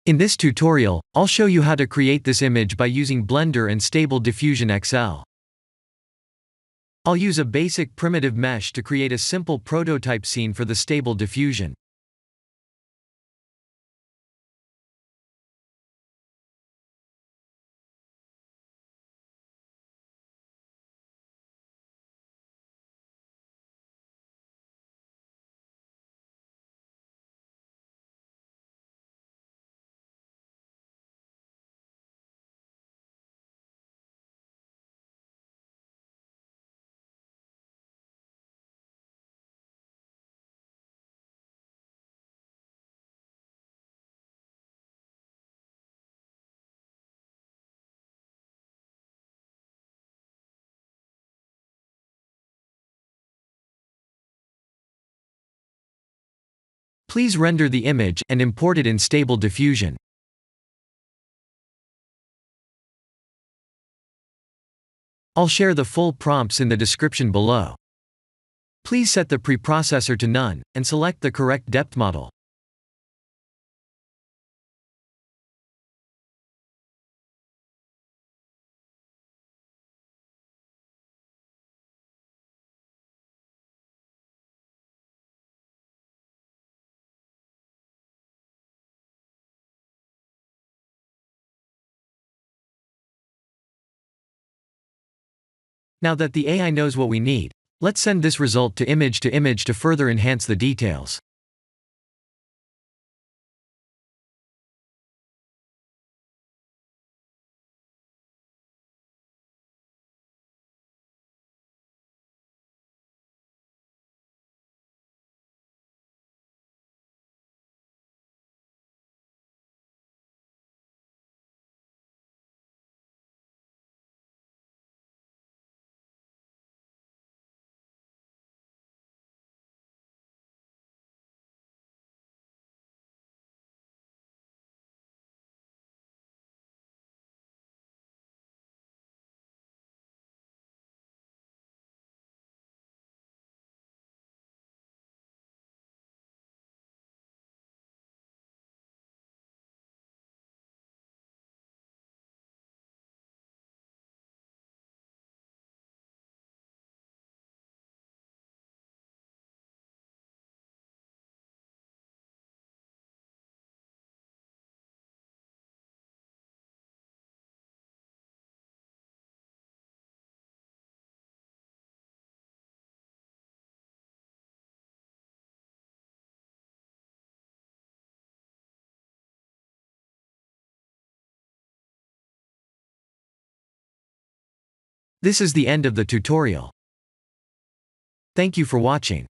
In this tutorial, I'll show you how to create this image by using Blender and Stable Diffusion XL. I'll use a basic primitive mesh to create a simple prototype scene for the Stable Diffusion. Please render the image and import it in Stable Diffusion. I'll share the full prompts in the description below. Please set the preprocessor to none, and select the correct depth model. Now that the AI knows what we need, let's send this result to image to further enhance the details. This is the end of the tutorial. Thank you for watching.